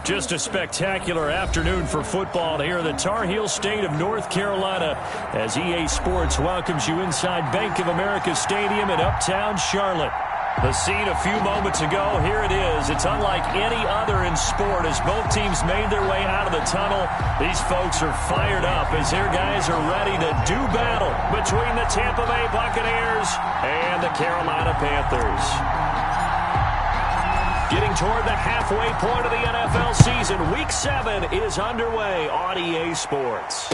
Just a spectacular afternoon for football here in the Tar Heel state of North Carolina as EA Sports welcomes you inside Bank of America Stadium in Uptown Charlotte. The scene a few moments ago, here it is. It's unlike any other in sport as both teams made their way out of the tunnel. These folks are fired up as their guys are ready to do battle between the Tampa Bay Buccaneers and the Carolina Panthers. Getting toward the halfway point of the NFL season, Week 7 is underway on EA Sports.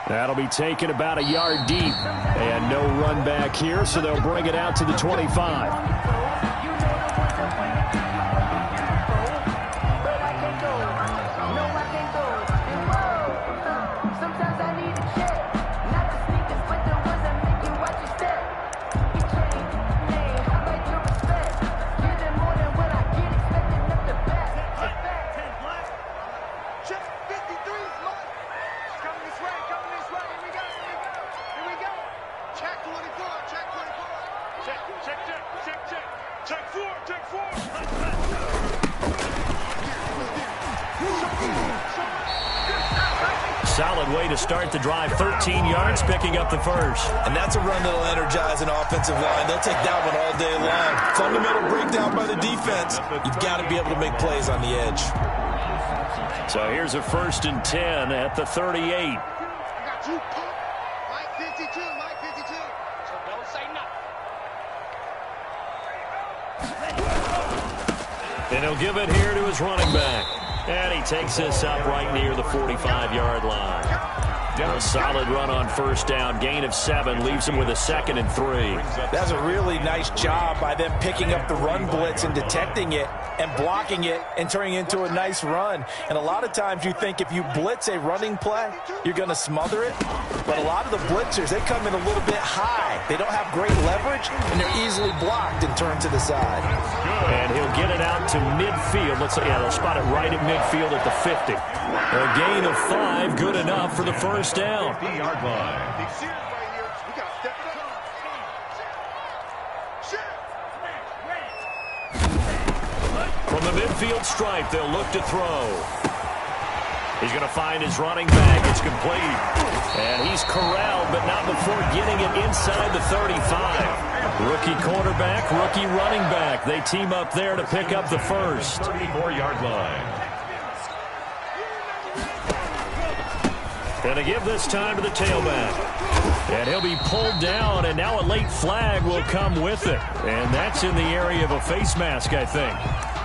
That'll be taken about a yard deep, and no run back here, so they'll bring it out to the 25. Solid way to start the drive, 13 yards, picking up the first. And that's a run that'll energize an offensive line. They'll take that one all day long. Fundamental breakdown by the defense. You've got to be able to make plays on the edge. So here's a 1st and 10 at the 38. I got you, Mike 52, Mike 52. So don't say nothing. And he'll give it here to his running back. And he takes this up right near the 45-yard line. A solid run on 1st down. Gain of 7 leaves him with a 2nd and 3. That's a really nice job by them picking up the run blitz and detecting it and blocking it and turning it into a nice run. And a lot of times you think if you blitz a running play, you're going to smother it. But a lot of the blitzers, they come in a little bit high. They don't have great leverage, and they're easily blocked and turned to the side. And he'll get it out to midfield. They'll spot it right at midfield at the 50. A gain of 5, good enough for the 1st down. 50-yard line. From the midfield stripe, they'll look to throw. He's going to find his running back. It's complete. And he's corralled, but not before getting it inside the 35. Rookie quarterback, rookie running back. They team up there to pick up the first. 34-yard line. And to give this time to the tailback. And he'll be pulled down, and now a late flag will come with it. And that's in the area of a face mask, I think.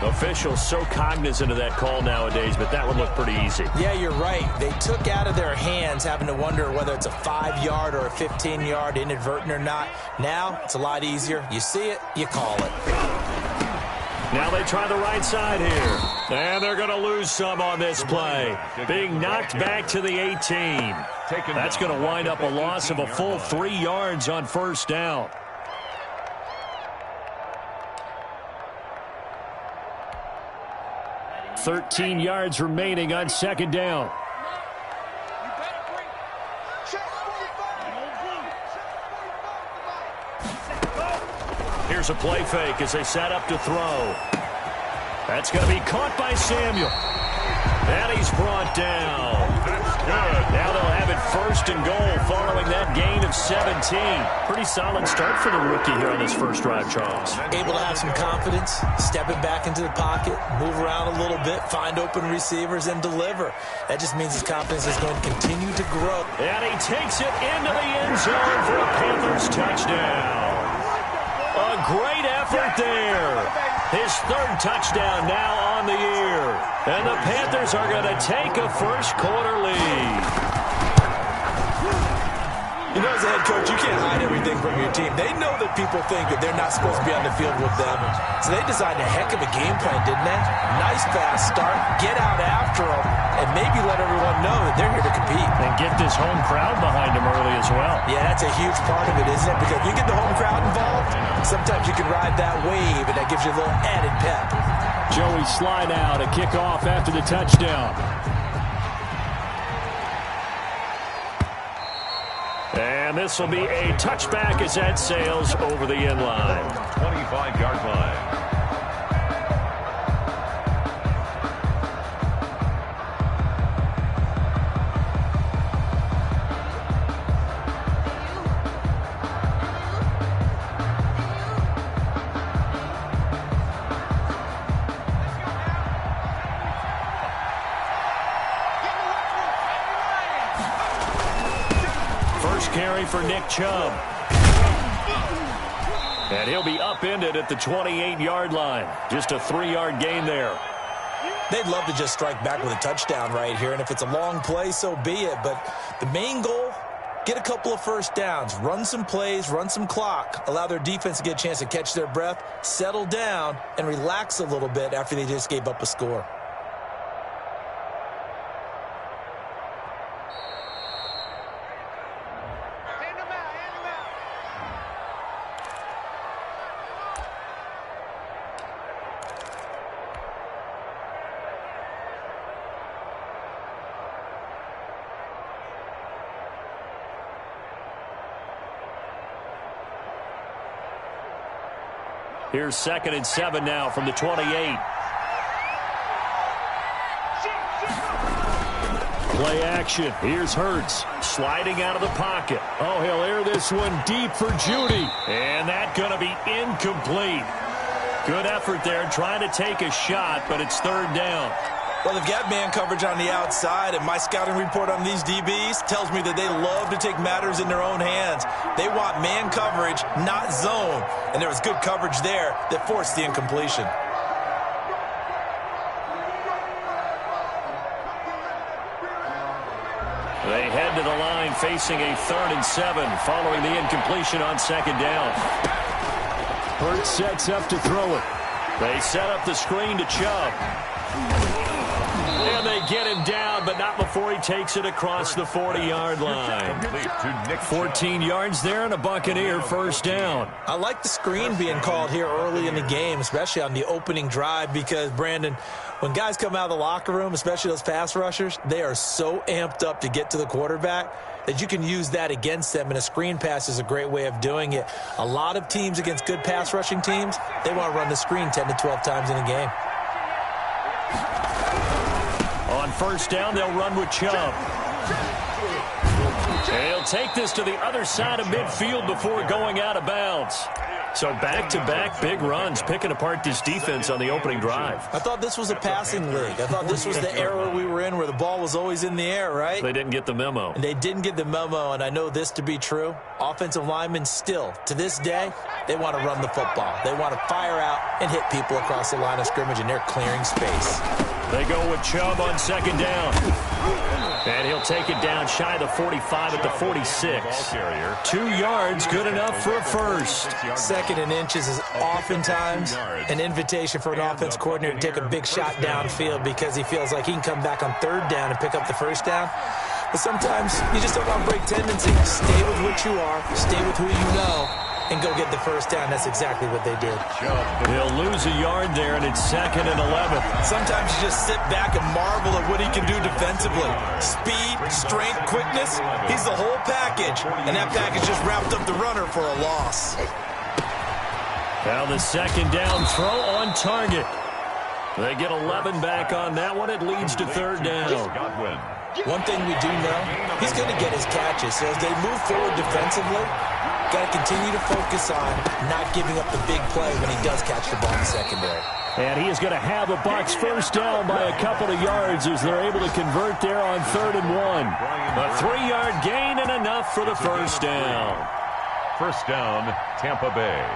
Officials so cognizant of that call nowadays, but that one looked pretty easy. Yeah, you're right. They took out of their hands having to wonder whether it's a 5-yard or a 15-yard inadvertent or not. Now, it's a lot easier. You see it, you call it. Now they try the right side here. And they're going to lose some on this play. Being knocked back to the 18. That's going to wind up a loss of a full 3 yards on 1st down. $13 yards remaining on 2nd down. Here's a play fake as they set up to throw. That's going to be caught by Samuel. And he's brought down. Now they'll have it 1st and goal following that gain of 17. Pretty solid start for the rookie here on this first drive, Charles. Able to have some confidence, stepping back into the pocket, move around a little bit, find open receivers, and deliver. That just means his confidence is going to continue to grow. And he takes it into the end zone for a Panthers touchdown. A great effort there. His 3rd touchdown now on the year. And the Panthers are going to take a first-quarter lead. You know, as a head coach, you can't hide everything from your team. They know that people think that they're not supposed to be on the field with them. So they designed a heck of a game plan, didn't they? Nice fast start, get out after them, and maybe let everyone know that they're here to compete. And get this home crowd behind them early as well. Yeah, that's a huge part of it, isn't it? Because if you get the home crowd involved, sometimes you can ride that wave, and that gives you a little added pep. Joey Sly now to kick off after the touchdown. And this will be a touchback as that sails over the end line. 25-yard line. first carry for Nick Chubb. And he'll be upended at the 28-yard line. Just a 3-yard gain there. They'd love to just strike back with a touchdown right here, and if it's a long play, so be it. But the main goal, get a couple of first downs, run some plays, run some clock, allow their defense to get a chance to catch their breath, settle down, and relax a little bit after they just gave up a score. Here's 2nd and 7 now from the 28. Play action. Here's Hurts sliding out of the pocket. Oh, he'll air this one deep for Judy. And that's going to be incomplete. Good effort there trying to take a shot, but it's 3rd down. Well, they've got man coverage on the outside, and my scouting report on these DBs tells me that they love to take matters in their own hands. They want man coverage, not zone. And there was good coverage there that forced the incompletion. They head to the line facing a 3rd and 7 following the incompletion on 2nd down. Hurts sets up to throw it. They set up the screen to Chubb. And they get him down, but not before he takes it across the 40-yard line. 14 yards there and a Buccaneer first down. I like the screen being called here early in the game, especially on the opening drive, because, Brandon, when guys come out of the locker room, especially those pass rushers, they are so amped up to get to the quarterback that you can use that against them, and a screen pass is a great way of doing it. A lot of teams against good pass rushing teams, they want to run the screen 10 to 12 times in a game. On first down, they'll run with Chubb. He'll take this to the other side of midfield before going out of bounds. So back-to-back big runs, picking apart this defense on the opening drive. I thought this was a passing league. I thought this was the era we were in where the ball was always in the air, right? They didn't get the memo. And they didn't get the memo, and I know this to be true. Offensive linemen still, to this day, they want to run the football. They want to fire out and hit people across the line of scrimmage, and they're clearing space. They go with Chubb on 2nd down. And he'll take it down shy of the 45 at the 46. 2 yards, good enough for a first. 2nd and inches is oftentimes an invitation for an offense coordinator to take a big shot downfield because he feels like he can come back on 3rd down and pick up the first down. But sometimes you just don't want to break tendency. Stay with what you are. Stay with who you know. And go get the first down. That's exactly what they did. He'll lose a yard there, and it's 2nd and 11. Sometimes you just sit back and marvel at what he can do defensively. Speed, strength, quickness. He's the whole package. And that package just wrapped up the runner for a loss. Now the 2nd down throw on target. They get 11 back on that one. It leads to 3rd down. One thing we do know, he's going to get his catches. So as they move forward defensively, got to continue to focus on not giving up the big play when he does catch the ball in the secondary. And he is going to have a Bucs first down by a couple of yards as they're able to convert there on 3rd and 1. A 3-yard gain and enough for the first down. First down, Tampa Bay.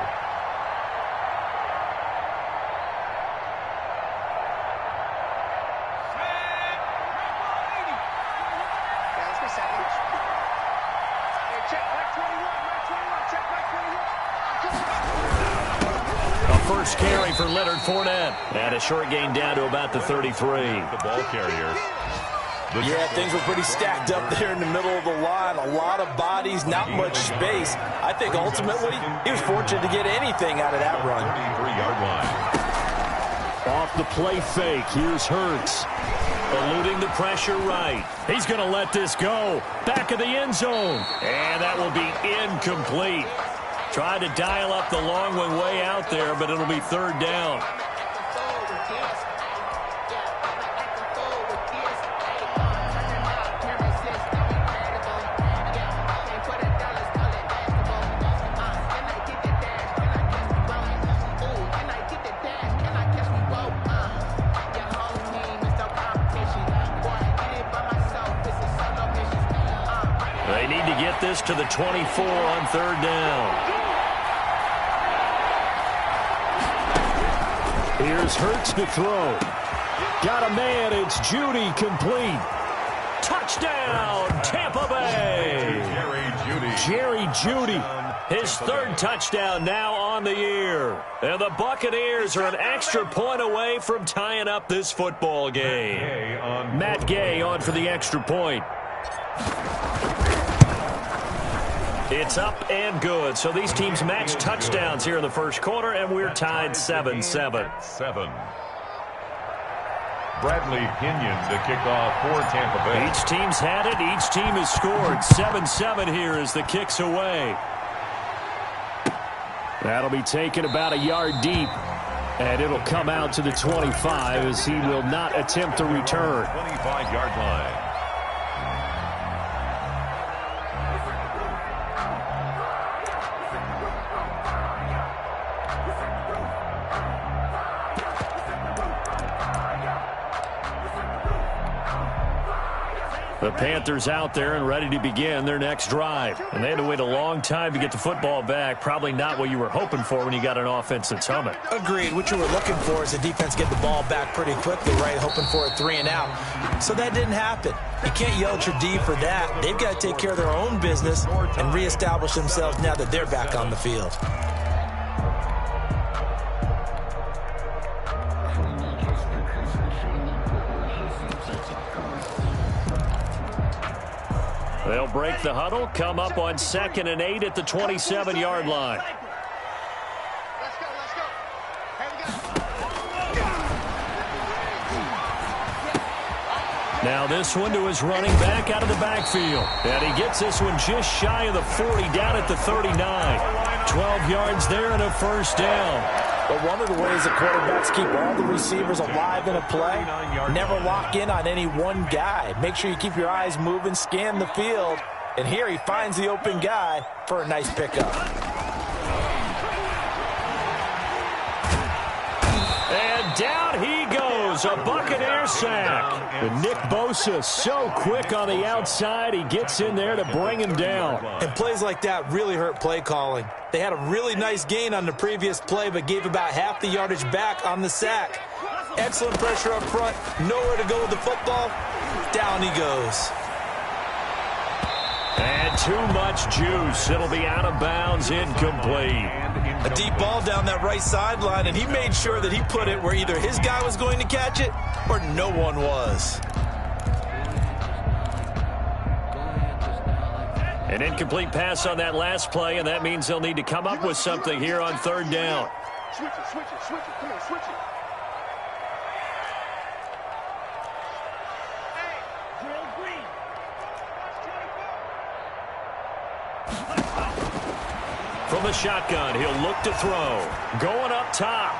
First carry for Leonard Fournette. And a short gain down to about the 33. The ball carrier. Yeah, things were pretty stacked up there in the middle of the line. A lot of bodies, not much space. I think ultimately he was fortunate to get anything out of that run. 3-yard line. Off the play fake, here's Hurts. Eluding the pressure right. He's going to let this go. Back of the end zone. And that will be incomplete. Tried to dial up the long one way out there, but it'll be 3rd down. this to the 24 on third down. Here's Hurts to throw. Got a man. It's Judy, complete. Touchdown, Tampa Bay. Jerry Judy. His third touchdown now on the year. And the Buccaneers are an extra point away from tying up this football game. Matt Gay on for the extra point. It's up and good. So these teams match touchdowns here in the first quarter, and we're tied 7-7. Bradley Pinion to kick off for Tampa Bay. Each team's had it. Each team has scored. 7-7 here as the kick's away. That'll be taken about a yard deep. And it'll come out to the 25 as he will not attempt to return. 25-yard line. The Panthers out there and ready to begin their next drive. And they had to wait a long time to get the football back. Probably not what you were hoping for when you got an offense that's humming. Agreed. What you were looking for is the defense get the ball back pretty quickly, right? Hoping for a 3 and out. So that didn't happen. You can't yell at your D for that. They've got to take care of their own business and reestablish themselves now that they're back on the field. They'll break the huddle, come up on 2nd and 8 at the 27-yard line. Let's go, let's go. Here we go. Now this one to his running back out of the backfield. And he gets this one just shy of the 40, down at the 39. 12 yards there and a first down. But one of the ways that quarterbacks keep all the receivers alive in a play, never lock in on any one guy. Make sure you keep your eyes moving, scan the field. And here he finds the open guy for a nice pickup. And down he goes, a Buccaneer sack. And Nick Bosa so quick on the outside, he gets in there to bring him down. And plays like that really hurt play calling. They had a really nice gain on the previous play, but gave about half the yardage back on the sack. Excellent pressure up front, nowhere to go with the football. Down he goes. And too much juice. It'll be out of bounds, incomplete. A deep ball down that right sideline, and he made sure that he put it where either his guy was going to catch it or no one was. An incomplete pass on that last play, and that means they'll need to come up with something here on third down. Switch it, switch it, switch it. Come on, switch it. Hey, Drill Green. From the shotgun, he'll look to throw. Going up top.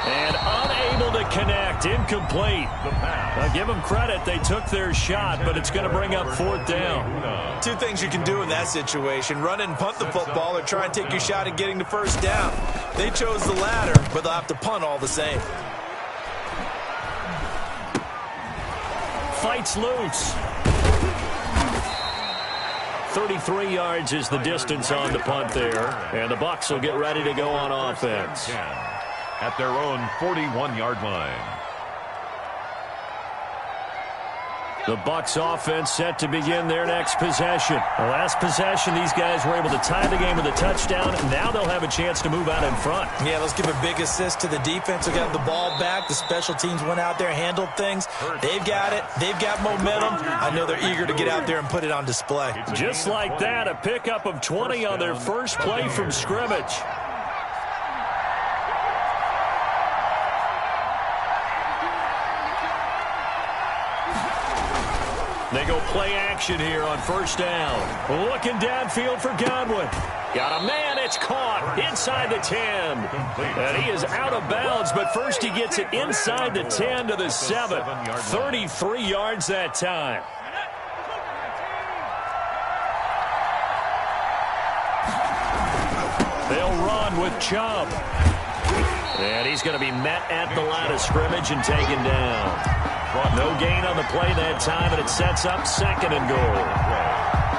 And unable to connect. Incomplete. Now, give them credit. They took their shot, but it's going to bring up fourth down. Two things you can do in that situation. Run and punt the football or try and take your shot at getting the first down. They chose the latter, but they'll have to punt all the same. Fights loose. 33 yards is the distance on the punt there. And the Bucs will get ready to go on offense. At their own 41-yard line. The Bucs offense set to begin their next possession. The last possession, these guys were able to tie the game with a touchdown. Now they'll have a chance to move out in front. Yeah, let's give a big assist to the defense who got the ball back. The special teams went out there, handled things. They've got it. They've got momentum. I know they're eager to get out there and put it on display. Just like that, a pickup of 20 on their first play from scrimmage. They go play action here on first down. Looking downfield for Godwin. Got a man, it's caught inside the 10. And he is out of bounds, but first he gets it inside the 10 to the 7. 33 yards that time. They'll run with Chubb. And he's going to be met at the line of scrimmage and taken down. No gain on the play that time, and it sets up 2nd and goal.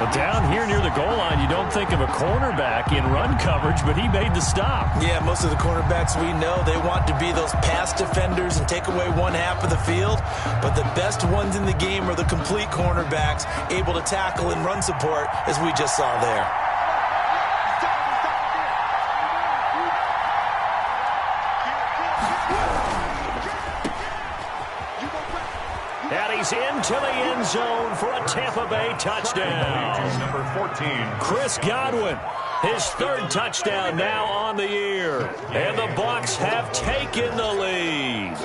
But down here near the goal line, you don't think of a cornerback in run coverage, but he made the stop. Yeah, most of the cornerbacks we know, they want to be those pass defenders and take away one half of the field. But the best ones in the game are the complete cornerbacks, able to tackle and run support, as we just saw there. And he's into the end zone for a Tampa Bay touchdown. Number 14. Chris Godwin, his third touchdown now on the year. And the Bucs have taken the lead.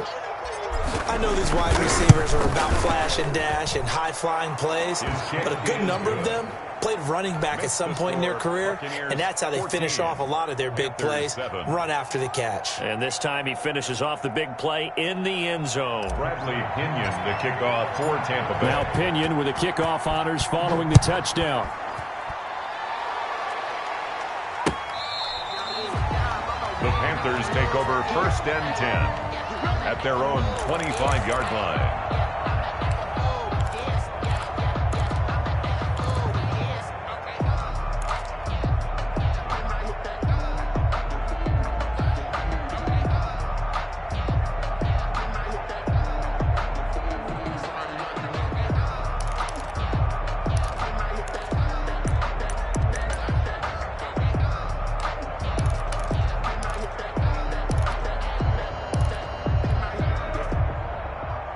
I know these wide receivers are about flash and dash and high-flying plays, but a good number of them played running back at some point in their career, and that's how they finish off a lot of their big plays, run after the catch. And this time he finishes off the big play in the end zone. Bradley Pinion, the kickoff for Tampa Bay. Now Pinion with the kickoff honors following the touchdown. The Panthers take over 1st and 10 at their own 25-yard line.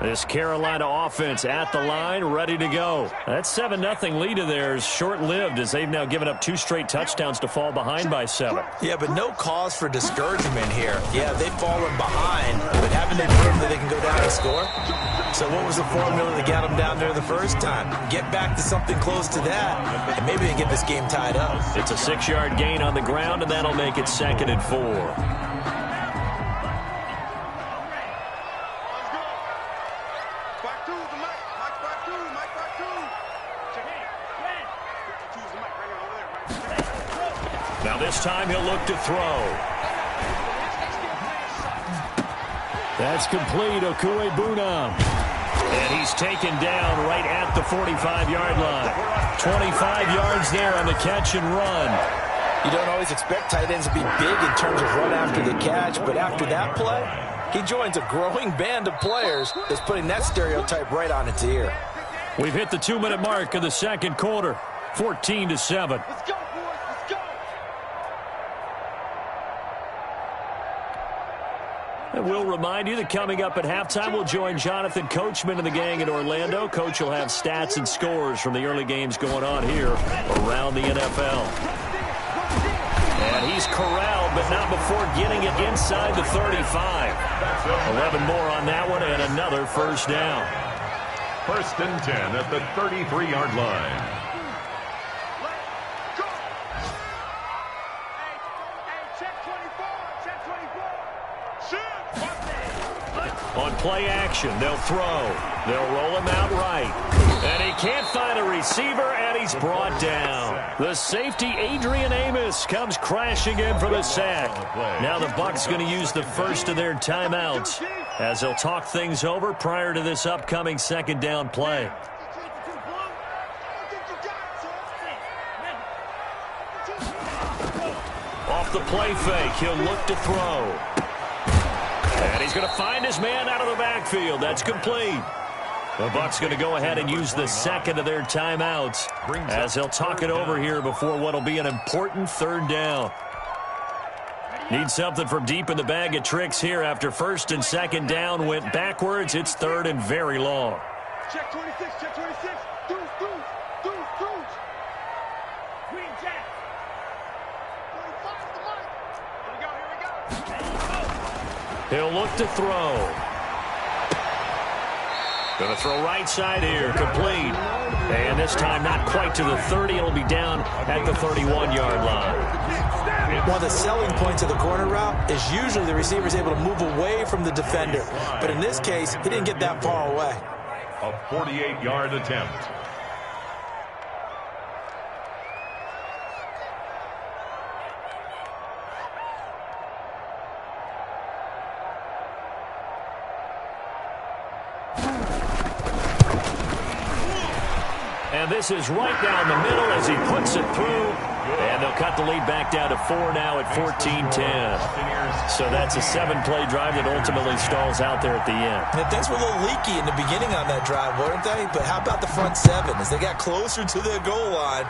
This Carolina offense at the line, ready to go. That 7-0 lead of theirs short-lived as they've now given up 2 straight touchdowns to fall behind by 7. Yeah, but no cause for discouragement here. Yeah, they've fallen behind, but haven't they proven that they can go down and score? So what was the formula that got them down there the first time? Get back to something close to that, and maybe they can get this game tied up. It's a 6-yard gain on the ground, and that'll make it 2nd and 4. Now this time he'll look to throw. That's complete, Okuegbunam. And he's taken down right at the 45-yard line. 25 yards there on the catch and run. You don't always expect tight ends to be big in terms of run after the catch, but after that play, he joins a growing band of players that's putting that stereotype right on its ear. We've hit the 2-minute mark of the second quarter, 14-7. Let's go, boys. Let's go. And we'll remind you that coming up at halftime, we'll join Jonathan Coachman and the gang in Orlando. Coach will have stats and scores from the early games going on here around the NFL. And he's corralled, but not before getting it inside the 35. 11 more on that one and another first down. 1st and 10 at the 33-yard line. On play action, they'll throw. They'll roll him out right. And he can't find a receiver, and he's brought down. The safety, Adrian Amos, comes crashing in for the sack. Now the Bucs going to use the first of their timeouts as they'll talk things over prior to this upcoming 2nd down play. Off the play fake, he'll look to throw. And he's going to find his man out of the backfield. That's complete. The Bucs going to go ahead and use the 2nd of their timeouts as they'll talk it over here before what will be an important 3rd down. Need something from deep in the bag of tricks here after 1st and 2nd down went backwards. It's 3rd and very long. Check 26, check 26. Deuce. Green Jack. 45 the mic. Here we go. He'll look to throw. Going to throw right side here, complete. And this time not quite to the 30. It'll be down at the 31-yard line. One of the selling points of the corner route is usually the receiver is able to move away from the defender. But in this case, he didn't get that far away. A 48-yard attempt. And this is right down the middle as he puts it through. And they'll cut the lead back down to 4 now at 14-10. So that's a 7-play drive that ultimately stalls out there at the end. And things were a little leaky in the beginning on that drive, weren't they? But how about the front 7? As they got closer to the goal line,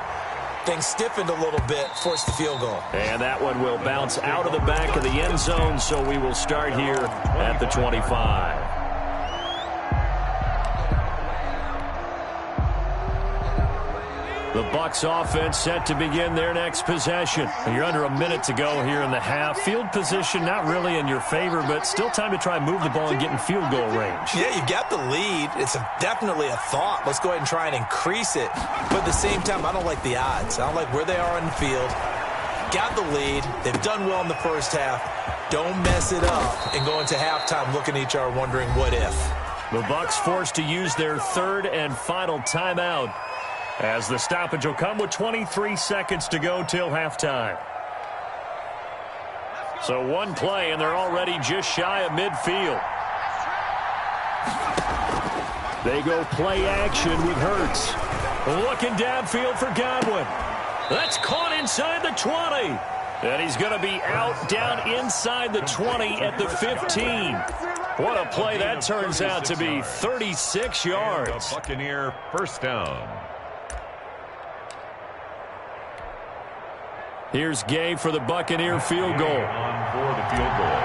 things stiffened a little bit, forced the field goal. And that one will bounce out of the back of the end zone, so we will start here at the 25. The Bucs offense set to begin their next possession. You're under a minute to go here in the half. Field position not really in your favor, but still time to try and move the ball and get in field goal range. Yeah, you've got the lead. It's definitely a thought. Let's go ahead and try and increase it. But at the same time, I don't like the odds. I don't like where they are in the field. Got the lead. They've done well in the first half. Don't mess it up and go into halftime looking at each other wondering what if. The Bucs forced to use their third and final timeout, as the stoppage will come with 23 seconds to go till halftime. So one play, and they're already just shy of midfield. They go play action with Hurts. Looking downfield for Godwin. That's caught inside the 20. And he's going to be out down inside the 20 at the 15. What a play that turns out to be. 36 yards. Buccaneer first down. Here's Gay for the Buccaneer field goal. On for the field goal.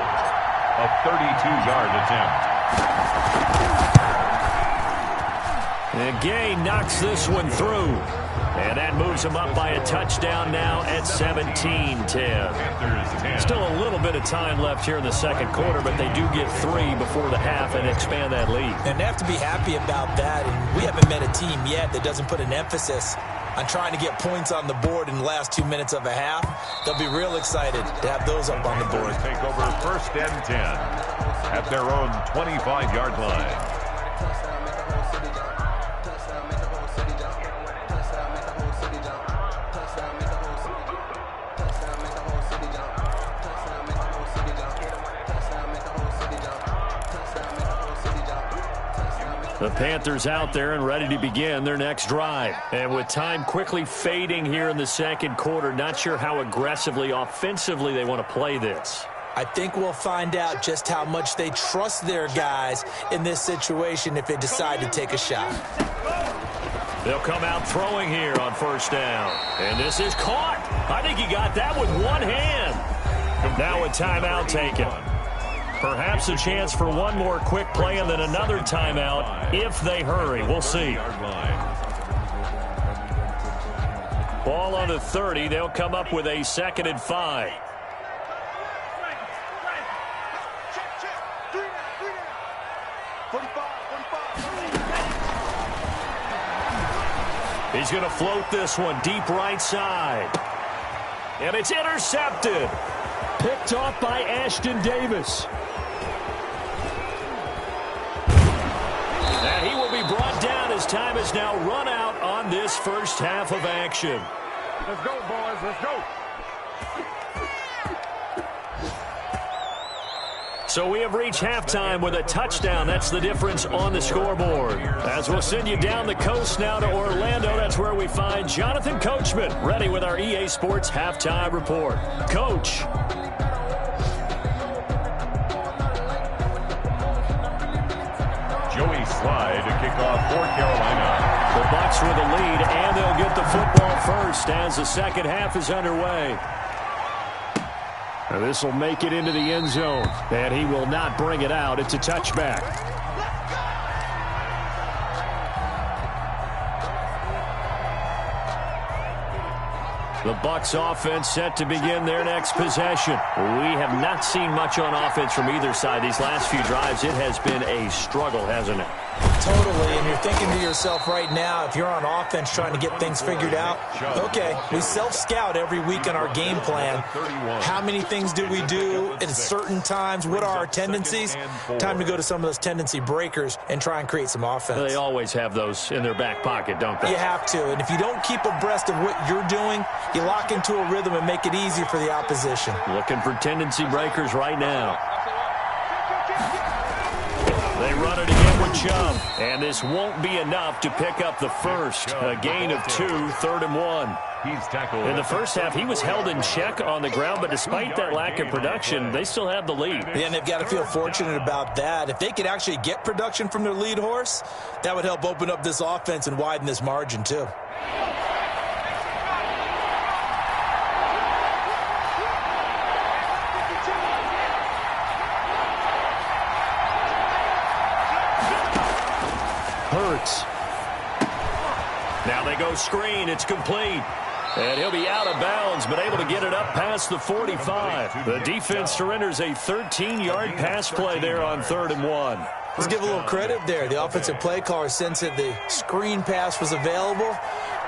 A 32-yard attempt. And Gay knocks this one through. And that moves him up by a touchdown now at 17-10. Still a little bit of time left here in the second quarter, but they do get 3 before the half and expand that lead. And they have to be happy about that. And we haven't met a team yet that doesn't put an emphasis on trying to get points on the board in the last 2 minutes of a half. They'll be real excited to have those up on the board. Take over first and 10 at their own 25-yard line. The Panthers out there and ready to begin their next drive. And with time quickly fading here in the second quarter, not sure how aggressively, offensively they want to play this. I think we'll find out just how much they trust their guys in this situation if they decide to take a shot. They'll come out throwing here on first down. And this is caught. I think he got that with one hand. Now a timeout taken. Perhaps a chance for one more quick play and then another timeout if they hurry. We'll see. Ball on the 30. They'll come up with a 2nd and 5. He's going to float this one deep right side. And it's intercepted. Picked off by Ashton Davis. And he will be brought down as time is now run out on this first half of action. Let's go, boys. Let's go. So we have reached halftime with a touchdown. That's the difference on the scoreboard. As we'll send you down the coast now to Orlando, that's where we find Jonathan Coachman, ready with our EA Sports Halftime Report. Coach. Joey Slye to kick off for Carolina. The Bucs with the lead, and they'll get the football first as the second half is underway. And this will make it into the end zone, and he will not bring it out. It's a touchback. The Bucs offense set to begin their next possession. We have not seen much on offense from either side. These last few drives, it has been a struggle, hasn't it? Totally, and you're thinking to yourself right now, if you're on offense trying to get things figured out, okay, we self-scout every week in our game plan. How many things do we do at certain times? What are our tendencies? Time to go to some of those tendency breakers and try and create some offense. They always have those in their back pocket, don't they? You have to, and if you don't keep abreast of what you're doing, you lock into a rhythm and make it easy for the opposition. Looking for tendency breakers right now. They run it again with Chubb. And this won't be enough to pick up the first. A gain of 2, 3rd and 1. He's tackled. In the first half, he was held in check on the ground, but despite that lack of production, they still have the lead. Yeah, and they've got to feel fortunate about that. If they could actually get production from their lead horse, that would help open up this offense and widen this margin too. Hurts. Now they go screen. It's complete. And he'll be out of bounds, but able to get it up past the 45. The defense surrenders a 13-yard pass play there on 3rd and 1. Let's give a little credit there. The offensive play caller sensed that the screen pass was available.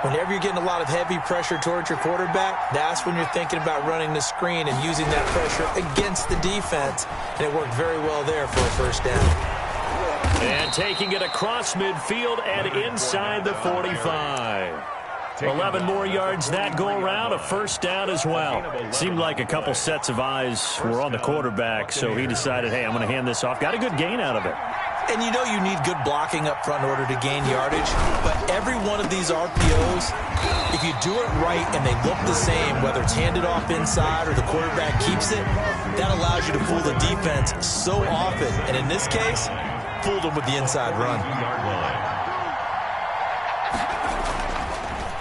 Whenever you're getting a lot of heavy pressure towards your quarterback, that's when you're thinking about running the screen and using that pressure against the defense. And it worked very well there for a first down. And taking it across midfield and inside the 45. 11 more yards that go around, a first down as well. Seemed like a couple sets of eyes were on the quarterback, so he decided, hey, I'm going to hand this off. Got a good gain out of it. And you know you need good blocking up front in order to gain yardage, but every one of these RPOs, if you do it right and they look the same, whether it's handed off inside or the quarterback keeps it, that allows you to fool the defense so often. And in this case, fooled them with the inside run.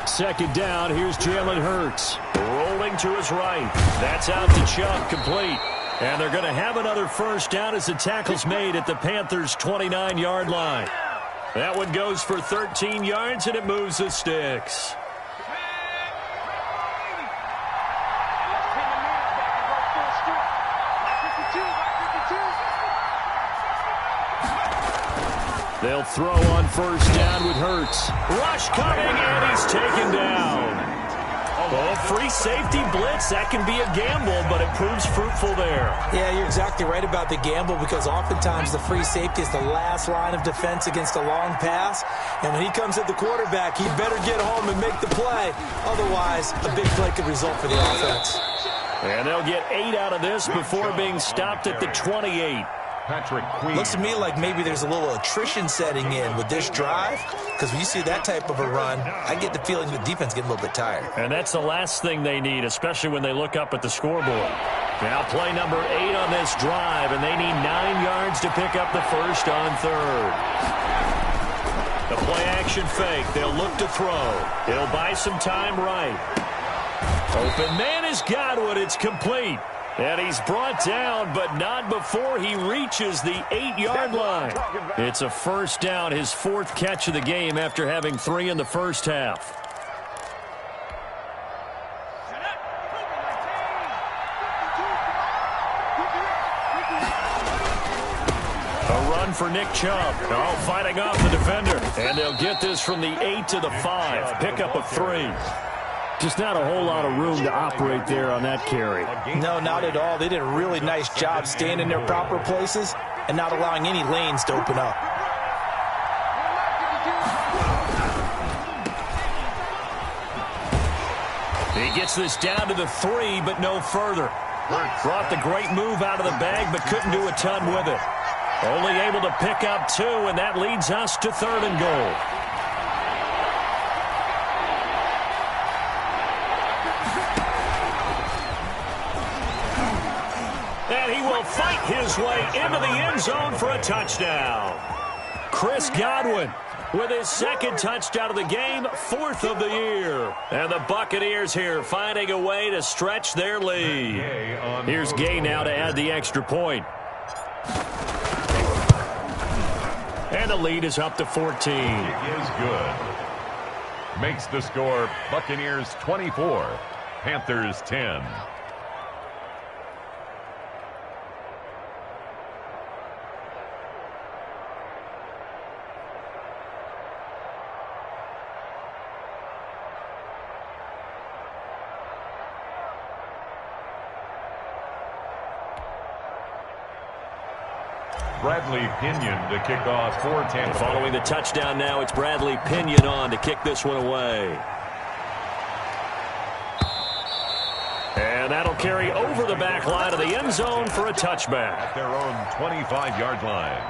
Second down, here's Jalen Hurts. Rolling to his right. That's out to Chubb, complete. And they're going to have another first down as the tackle's made at the Panthers' 29-yard line. That one goes for 13 yards, and it moves the sticks. They'll throw on first down with Hurts. Rush coming, and he's taken down. Oh, free safety blitz, that can be a gamble, but it proves fruitful there. Yeah, you're exactly right about the gamble because oftentimes the free safety is the last line of defense against a long pass. And when he comes at the quarterback, he better get home and make the play. Otherwise, a big play could result for the offense. And they'll get 8 out of this before being stopped at the 28. Patrick Queen. Looks to me like maybe there's a little attrition setting in with this drive because when you see that type of a run, I get the feeling the defense getting a little bit tired. And that's the last thing they need, especially when they look up at the scoreboard. Now play number 8 on this drive, and they need 9 yards to pick up the first on 3rd. The play-action fake. They'll look to throw. He'll buy some time right. Open man is Godwin. It's complete. And he's brought down, but not before he reaches the 8-yard line. It's a first down, his 4th catch of the game after having 3 in the first half. A run for Nick Chubb. Oh, fighting off the defender. And they'll get this from the 8 to the 5. Pickup of 3. Just not a whole lot of room to operate there on that carry. No, not at all. They did a really nice job staying in their proper places and not allowing any lanes to open up. He gets this down to the 3, but no further. Brought the great move out of the bag, but couldn't do a ton with it. Only able to pick up 2, and that leads us to 3rd and goal. And he will fight his way into the end zone for a touchdown. Chris Godwin with his 2nd touchdown of the game, 4th of the year. And the Buccaneers here finding a way to stretch their lead. Here's Gay now to add the extra point. And the lead is up to 14. It is good. Makes the score Buccaneers 24, Panthers 10. Bradley Pinion to kick off for Tampa. Following the touchdown now, it's Bradley Pinion on to kick this one away. And that'll carry over the back line of the end zone for a touchback. At their own 25-yard line.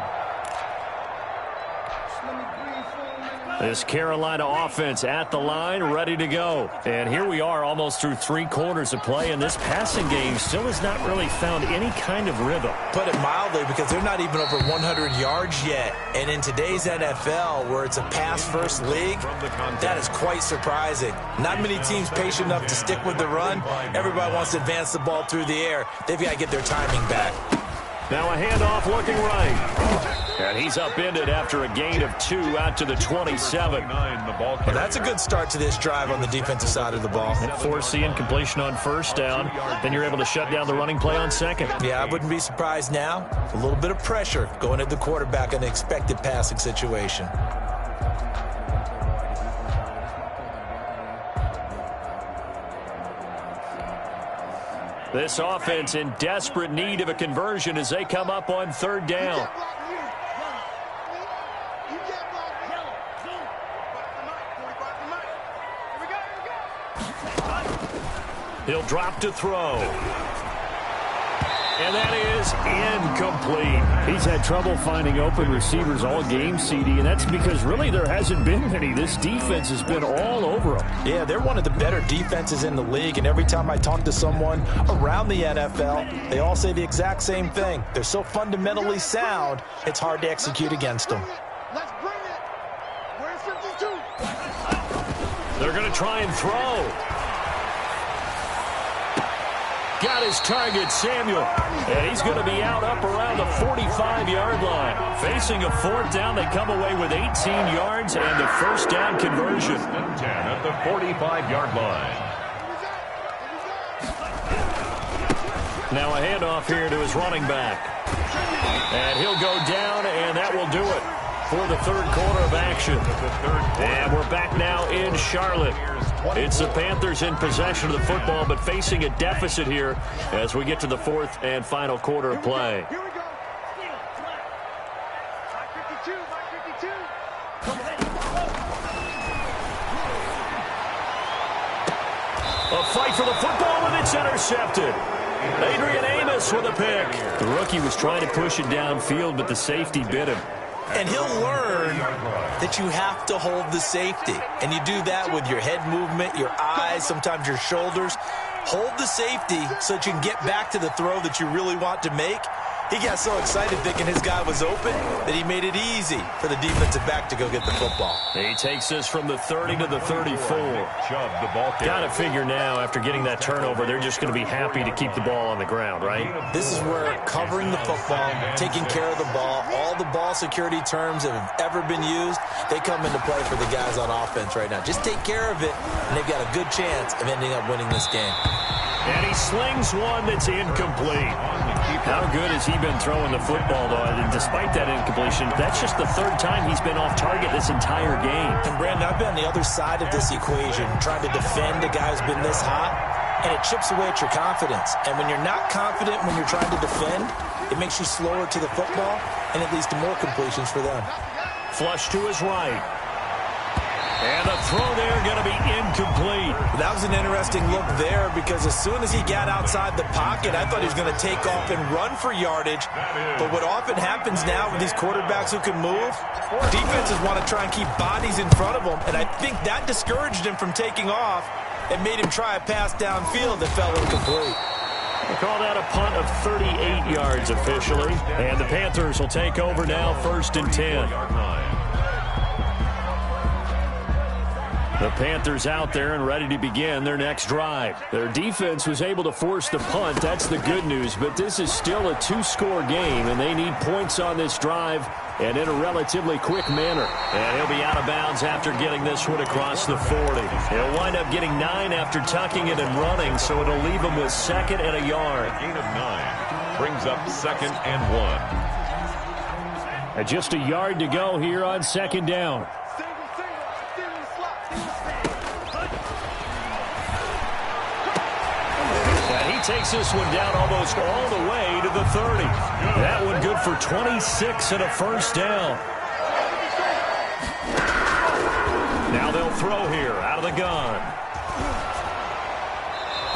This Carolina offense at the line, ready to go. And here we are almost through 3 quarters of play, and this passing game still has not really found any kind of rhythm. Put it mildly, because they're not even over 100 yards yet. And in today's NFL, where it's a pass-first league, that is quite surprising. Not many teams patient enough to stick with the run. Everybody wants to advance the ball through the air. They've got to get their timing back. Now a handoff looking right. And he's upended after a gain of 2 out to the 27. Well, that's a good start to this drive on the defensive side of the ball. Force the incompletion on first down. Then you're able to shut down the running play on second. Yeah, I wouldn't be surprised now. A little bit of pressure going at the quarterback in an expected passing situation. This offense in desperate need of a conversion as they come up on 3rd down. He'll drop to throw. And that is incomplete. He's had trouble finding open receivers all game, CD, and that's because really there hasn't been many. This defense has been all over them. Yeah, they're one of the better defenses in the league, and every time I talk to someone around the NFL, they all say the exact same thing. They're so fundamentally sound, it's hard to execute against them. Let's bring it. Where's 52? They're going to try and throw. Got his target, Samuel. And he's going to be out up around the 45-yard line. Facing a 4th down, they come away with 18 yards and the first down conversion. 10 at the 45-yard line. Now a handoff here to his running back. And he'll go down, and that will do it for the 3rd quarter of action. And we're back now in Charlotte. It's the Panthers in possession of the football, but facing a deficit here as we get to the 4th and final quarter of play. Here we go. Mike 52, Mike 52. A fight for the football, and it's intercepted. Adrian Amos with a pick. The rookie was trying to push it downfield, but the safety bit him. And he'll learn that you have to hold the safety. And you do that with your head movement, your eyes, sometimes your shoulders. Hold the safety so that you can get back to the throw that you really want to make. He got so excited thinking his guy was open that he made it easy for the defensive back to go get the football. He takes this from the 30 to the 34. Got to figure now, after getting that turnover, they're just going to be happy to keep the ball on the ground, right? This is where covering the football, taking care of the ball, all the ball security terms that have ever been used, they come into play for the guys on offense right now. Just take care of it, and they've got a good chance of ending up winning this game. And he slings one that's incomplete. How good has he been throwing the football, though? And despite that incompletion, that's just the 3rd time he's been off target this entire game. And, Brandon, I've been on the other side of this equation, trying to defend a guy who's been this hot, and it chips away at your confidence. And when you're not confident when you're trying to defend, it makes you slower to the football, and it leads to more completions for them. Flush to his right. And the throw there going to be incomplete. That was an interesting look there, because as soon as he got outside the pocket, I thought he was going to take off and run for yardage. But what often happens now with these quarterbacks who can move, defenses want to try and keep bodies in front of them, and I think that discouraged him from taking off and made him try a pass downfield that fell incomplete. They called out a punt of 38 yards officially, and the Panthers will take over now, 1st and 10. The Panthers out there and ready to begin their next drive. Their defense was able to force the punt. That's the good news, but this is still a 2-score game, and they need points on this drive and in a relatively quick manner. And he'll be out of bounds after getting this one across the 40. He'll wind up getting 9 after tucking it and running, so it'll leave him with 2nd and a yard. Gain of 9 brings up 2nd and 1. And just a yard to go here on 2nd down. Takes this one down almost all the way to the 30. That one good for 26 and a 1st down. Now they'll throw here out of the gun.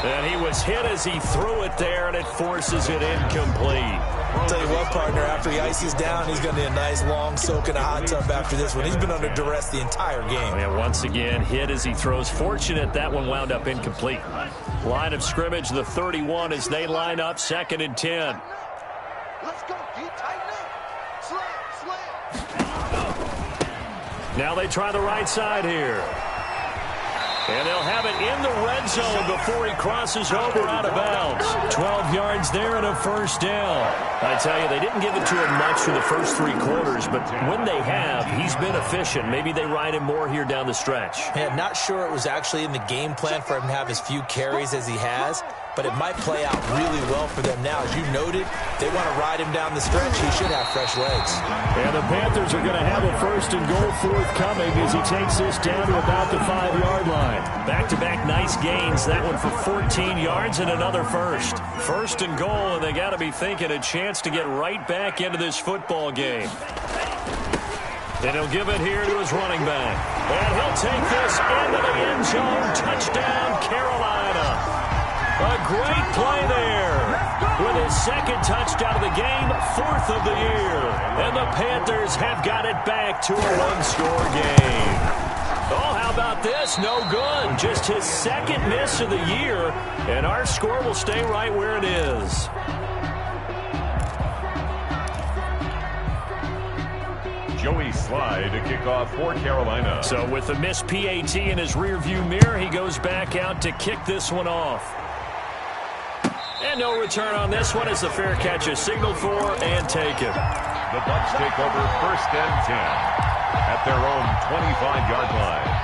And he was hit as he threw it there, and it forces it incomplete. I'll tell you what, partner, after he ices down, he's going to need a nice long soak in a hot tub after this one. He's been under duress the entire game. And once again, hit as he throws. Fortunate that one wound up incomplete. Line of scrimmage, the 31 as they line up, 2nd and 10. Let's go. Deep, tighten up. Slam. Now they try the right side here. And they'll have it in the red zone before he crosses over out of bounds. 12 yards there and a first down. I tell you, they didn't give it to him much for the first 3 quarters, but when they have, he's been efficient. Maybe they ride him more here down the stretch. Man, not sure it was actually in the game plan for him to have as few carries as he has, but it might play out really well for them now. As you noted, they want to ride him down the stretch. He should have fresh legs. And the Panthers are going to have a 1st and goal forthcoming as he takes this down to about the 5-yard line. Back-to-back nice gains. That one for 14 yards and another first. 1st and goal, and they got to be thinking a chance to get right back into this football game. And he'll give it here to his running back. And he'll take this into the end zone. Touchdown, Carolina. A great play there. With his 2nd touchdown of the game, 4th of the year. And the Panthers have got it back to a 1-score game. Oh, how about this? No good. Just his 2nd miss of the year. And our score will stay right where it is. Joey Sly to kick off for Carolina. So with the missed PAT in his rearview mirror, he goes back out to kick this one off. And no return on this one as the fair catch is signaled for and taken. The Bucs take over 1st and 10 at their own 25-yard line.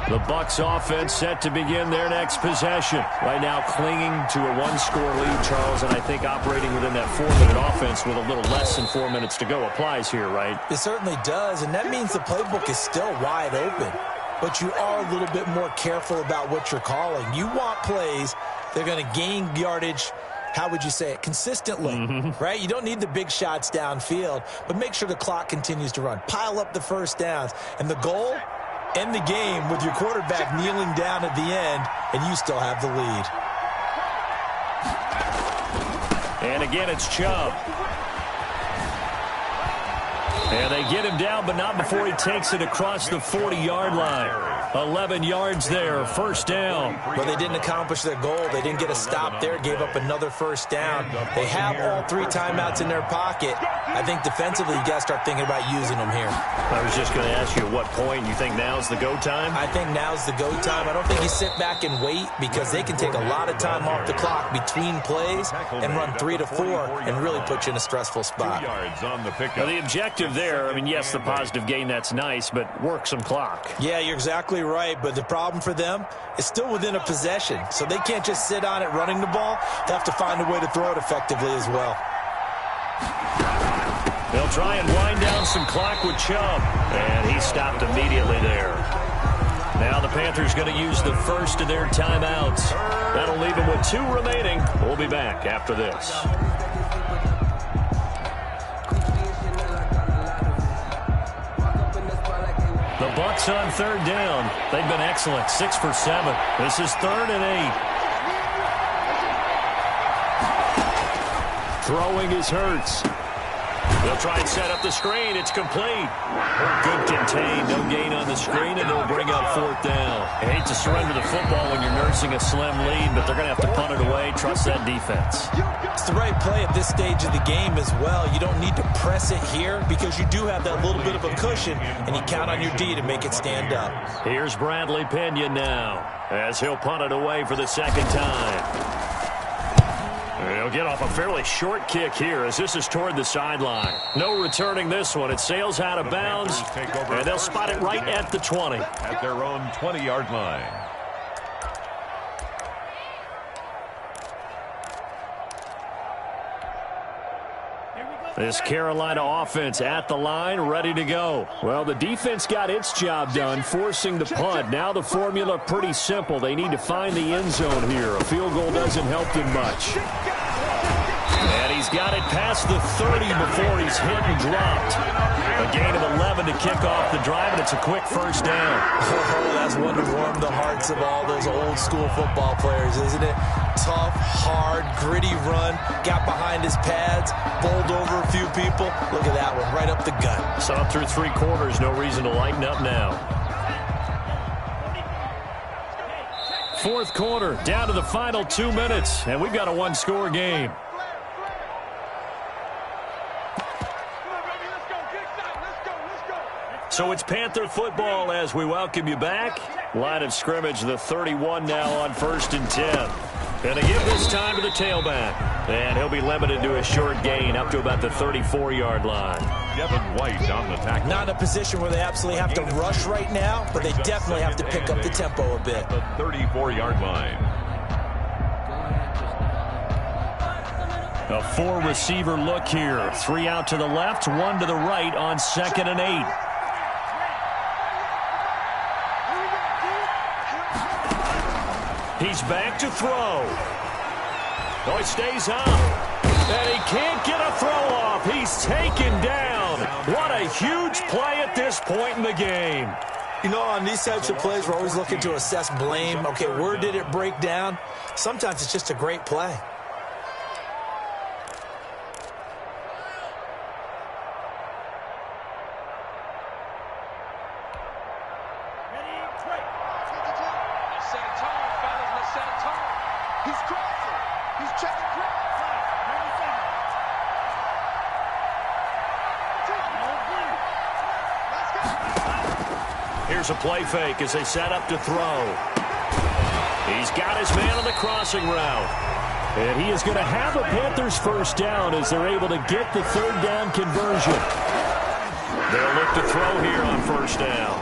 The Bucs offense set to begin their next possession. Right now clinging to a 1-score lead, Charles, and I think operating within that 4-minute offense with a little less than 4 minutes to go applies here, right? It certainly does, and that means the playbook is still wide open. But you are a little bit more careful about what you're calling. You want plays that are going to gain yardage, how would you say it, consistently, right? You don't need the big shots downfield, but make sure the clock continues to run. Pile up the first downs, and the goal, end the game with your quarterback kneeling down at the end, and you still have the lead. And again, it's Chubb. And they get him down, but not before he takes it across the 40-yard line. 11 yards there, first down. Well, they didn't accomplish their goal. They didn't get a stop there, gave up another first down. They have all 3 timeouts in their pocket. I think defensively, you got to start thinking about using them here. I was just going to ask you at what point you think now's the go time? I think now's the go time. I don't think you sit back and wait because they can take a lot of time off the clock between plays and run 3 to 4 and really put you in a stressful spot. Well, the objective there, I mean, yes, the positive gain, that's nice, but work some clock. Yeah, you're exactly right, but the problem for them is still within a possession, so they can't just sit on it running the ball. They have to find a way to throw it effectively as well. They'll try and wind down some clock with Chubb, and he stopped immediately there. Now the Panthers going to use the first of their timeouts. That'll leave them with 2 remaining. We'll be back after this. The Bucs on 3rd down. They've been excellent, 6 for 7. This is 3rd and 8. Throwing is Hurts. They'll try and set up the screen. It's complete. Good contain. No gain on the screen, and they'll bring up 4th down. I hate to surrender the football when you're nursing a slim lead, but they're going to have to punt it away. Trust that defense. It's the right play at this stage of the game as well. You don't need to press it here because you do have that little bit of a cushion, and you count on your D to make it stand up. Here's Bradley Pinion now as he'll punt it away for the 2nd time. He'll get off a fairly short kick here as this is toward the sideline. No returning this one. It sails out of bounds, and they'll spot it right at the 20. At their own 20-yard line. This Carolina offense at the line, ready to go. Well, the defense got its job done, forcing the punt. Now the formula pretty simple. They need to find the end zone here. A field goal doesn't help them much. And he's got it past the 30 before he's hit and dropped. A gain of 11 to kick off the drive, and it's a quick first down. Oh, that's one to warm the hearts of all those old-school football players, isn't it? Tough, hard, gritty run. Got behind his pads, bowled over a few people. Look at that one, right up the gut. Saw through 3 quarters, no reason to lighten up now. Fourth quarter, down to the final 2 minutes, and we've got a one-score game. So it's Panther football as we welcome you back. Line of scrimmage, the 31 now on 1st and 10. Going to give this time to the tailback. And he'll be limited to a short gain up to about the 34-yard line. Devin White on the tackle. Not in a position where they absolutely have to rush right now, but they definitely have to pick up the tempo a bit. The 34-yard line. A 4-receiver look here. 3 out to the left, 1 to the right on 2nd and 8. He's back to throw. Oh, he stays up. And he can't get a throw off. He's taken down. What a huge play at this point in the game. You know, on these types of plays, we're always looking to assess blame. Okay, where did it break down? Sometimes it's just a great play. Here's a play fake as they set up to throw. He's got his man on the crossing route. And he is going to have a Panthers first down as they're able to get the 3rd down conversion. They'll look to throw here on 1st down.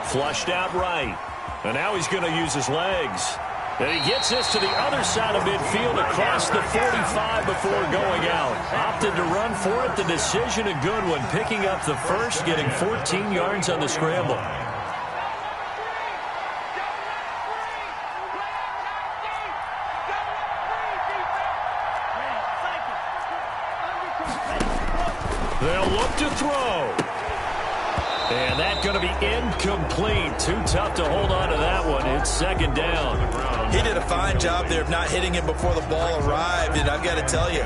Flushed out right. And now he's going to use his legs. And he gets this to the other side of midfield across the 45 before going out. Opted to run for it. The decision a good one. Picking up the first, getting 14 yards on the scramble. They'll look to throw. And that's going to be incomplete. Too tough to hold on to that one. It's 2nd down. He did a fine job there of not hitting him before the ball arrived. And I've got to tell you,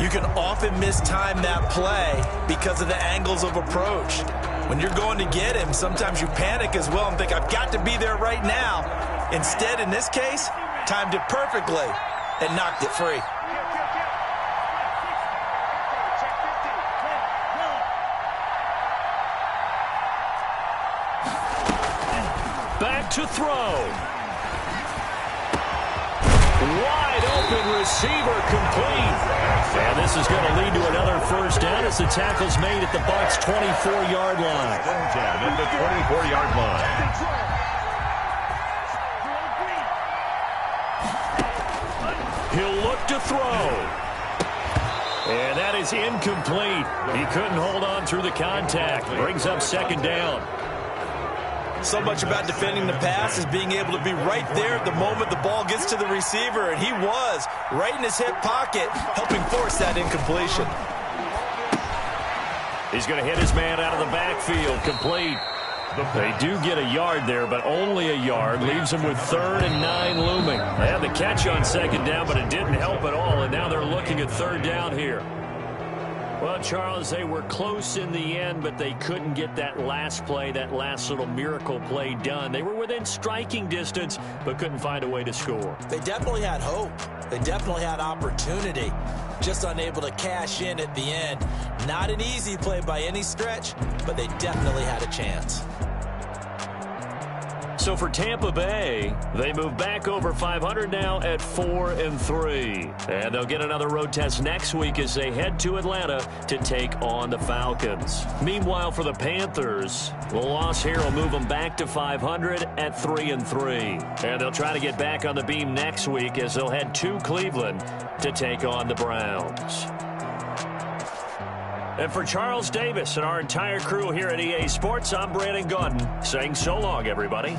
you can often mistime that play because of the angles of approach. When you're going to get him, sometimes you panic as well and think, I've got to be there right now. Instead, in this case, timed it perfectly and knocked it free. Back to throw. Wide open receiver complete. And this is going to lead to another first down as the tackle's made at the Bucs' 24-yard line. At the 24-yard line. He'll look to throw. And that is incomplete. He couldn't hold on through the contact. Brings up 2nd down. So much about defending the pass is being able to be right there at the moment the ball gets to the receiver, and he was right in his hip pocket, helping force that incompletion. He's going to hit his man out of the backfield, complete. They do get a yard there, but only a yard. Leaves him with 3rd and 9 looming. They had the catch on 2nd down, but it didn't help at all, and now they're looking at 3rd down here. Well, Charles, they were close in the end, but they couldn't get that last play, that last little miracle play done. They were within striking distance, but couldn't find a way to score. They definitely had hope. They definitely had opportunity. Just unable to cash in at the end. Not an easy play by any stretch, but they definitely had a chance. So for Tampa Bay, they move back over 500 now at 4-3. And they'll get another road test next week as they head to Atlanta to take on the Falcons. Meanwhile, for the Panthers, the loss here will move them back to 500 at 3-3. And they'll try to get back on the beam next week as they'll head to Cleveland to take on the Browns. And for Charles Davis and our entire crew here at EA Sports, I'm Brandon Gaudin saying so long, everybody.